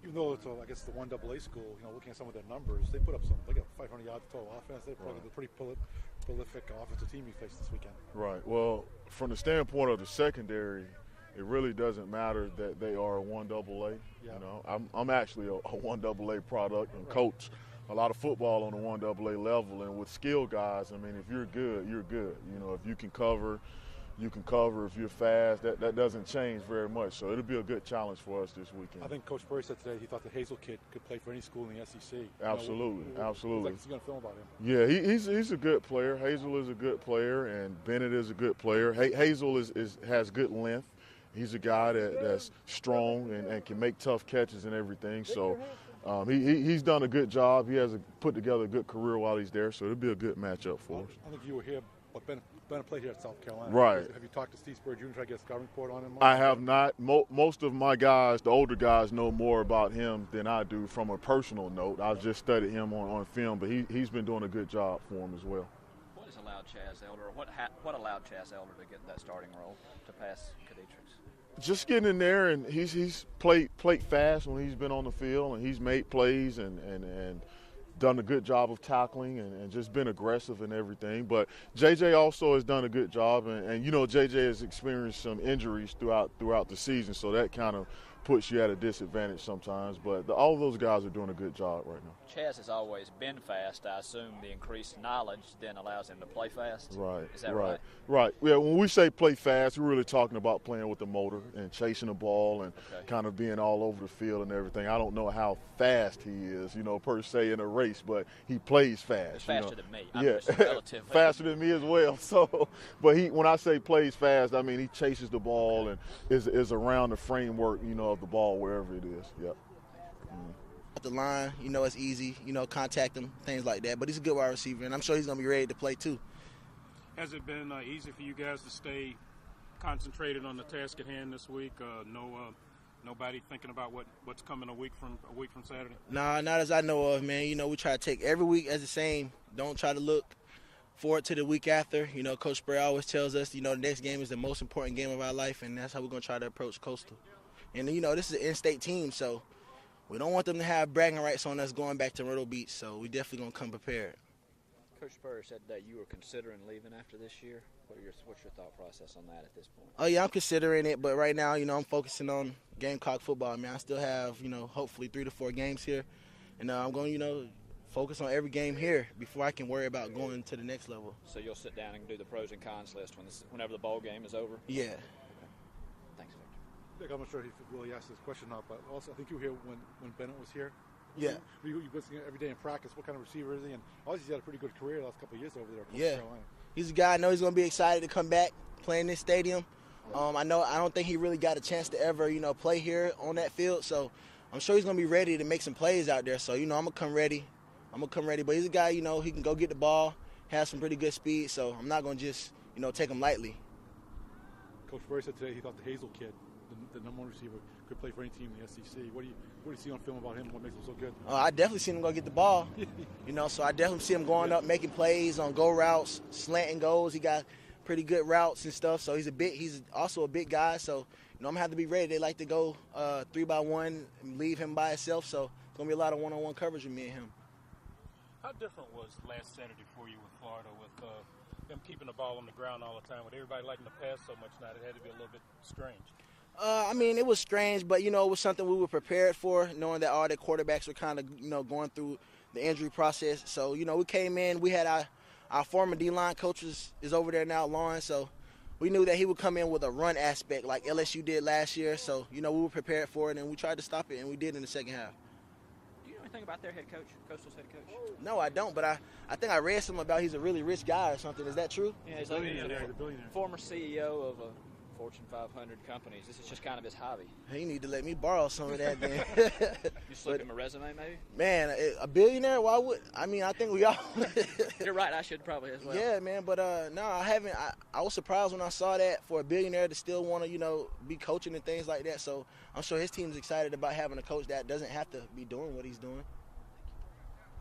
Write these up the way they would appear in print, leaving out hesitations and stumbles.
Even though it's, I guess, the 1AA school, looking at some of their numbers, they put up they got 500 yards total offense. They're probably the pretty prolific offensive team you faced this weekend. Right. Well, from the standpoint of the secondary, it really doesn't matter that they are a 1AA. Yeah. I'm actually a 1AA product and coach a lot of football on the 1AA level. And with skill guys, I mean, if you're good, you're good. If you can cover, you can cover. If you're fast, that doesn't change very much. So it'll be a good challenge for us this weekend. I think Coach Spurrier said today he thought the Hazel kid could play for any school in the SEC. Absolutely, absolutely. He's going to film about him. Yeah, he's a good player. Hazel is a good player, and Bennett is a good player. Hazel has good length. He's a guy that's strong and can make tough catches and everything. So he's done a good job. He has put together a good career while he's there. So it'll be a good matchup for us. I think you were here, but Bennett played here at South Carolina. Right. Have you talked to Steve Spurrier Jr. to try to get a scouting report on him? I have not. Most of my guys, the older guys, know more about him than I do from a personal note. I've just studied him on film, but he's been doing a good job for him as well. What has allowed Chaz Elder, or what allowed Chaz Elder to get that starting role to pass Kadietrich? Just getting in there, and he's played fast when he's been on the field, and he's made plays and done a good job of tackling and just been aggressive and everything. But JJ also has done a good job, and JJ has experienced some injuries throughout the season, so that kind of puts you at a disadvantage sometimes. But all of those guys are doing a good job right now. Chaz has always been fast. I assume the increased knowledge then allows him to play fast. Right. Is that right? Right. Yeah, when we say play fast, we're really talking about playing with the motor and chasing the ball and kind of being all over the field and everything. I don't know how fast he is, per se in a race, but he plays fast. He's faster than me. I'm yeah, just relatively. faster than me as well. So, but when I say plays fast, I mean he chases the ball and is around the framework, of the ball wherever it is. Yep. The line, it's easy, contact him, things like that. But he's a good wide receiver, and I'm sure he's going to be ready to play too. Has it been easy for you guys to stay concentrated on the task at hand this week? Nobody thinking about what's coming a week from Saturday? Nah, not as I know of, man. We try to take every week as the same. Don't try to look forward to the week after. Coach Spurrier always tells us, the next game is the most important game of our life, and that's how we're going to try to approach Coastal. And, this is an in-state team, so we don't want them to have bragging rights on us going back to Myrtle Beach, so we definitely going to come prepared. Coach Spurrier said that you were considering leaving after this year. What's your thought process on that at this point? Oh, yeah, I'm considering it, but right now, I'm focusing on Gamecock football. I still have, hopefully 3 to 4 games here, and I'm going, focus on every game here before I can worry about going to the next level. So you'll sit down and do the pros and cons list whenever the ball game is over? Yeah. Thanks, Victor. Vic, I'm not sure if Willie asked this question or not, but also I think you were here when Bennett was here. Yeah. You listening every day in practice. What kind of receiver is he? And obviously he's had a pretty good career the last couple of years over there at South Carolina. He's a guy I know he's going to be excited to come back, play in this stadium. I don't think he really got a chance to ever, play here on that field. So I'm sure he's going to be ready to make some plays out there. So, I'm going to come ready. But he's a guy, he can go get the ball, has some pretty good speed. So I'm not going to just, take him lightly. Coach Spurrier said today he thought the Hazel kid, the number 1 receiver, could play for any team in the SEC. What do you see on film about him? What makes him so good? I definitely seen him go get the ball. So I definitely see him going up, making plays on go routes, slanting goals. He got pretty good routes and stuff. So he's also a big guy. So I'm gonna have to be ready. They like to go 3-by-1 and leave him by himself. So it's gonna be a lot of one-on-one coverage with me and him. How different was last Saturday for you with Florida, with them keeping the ball on the ground all the time, with everybody liking to pass so much now? It had to be a little bit strange. It was strange, but, it was something we were prepared for, knowing that all the quarterbacks were kind of, going through the injury process. So, we came in, we had our former D-line coach is over there now, Lawrence, so we knew that he would come in with a run aspect like LSU did last year. So, we were prepared for it, and we tried to stop it, and we did in the second half. Do you know anything about their head coach, Coastal's head coach? No, I don't, but I think I read something about he's a really rich guy or something. Is that true? Yeah, he's a billionaire. Former CEO of a Fortune 500 companies. This is just kind of his hobby. He need to let me borrow some of that then. You slip him a resume, maybe? Man, a billionaire? Why would? I think we all. You're right. I should probably as well. Yeah, man. But no, I haven't. I was surprised when I saw that for a billionaire to still want to, be coaching and things like that. So I'm sure his team's excited about having a coach that doesn't have to be doing what he's doing.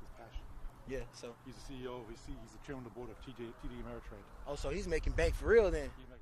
His passion. Yeah. So he's the CEO. He's the chairman of the board of TD Ameritrade. Oh, so he's making bank for real then. He's making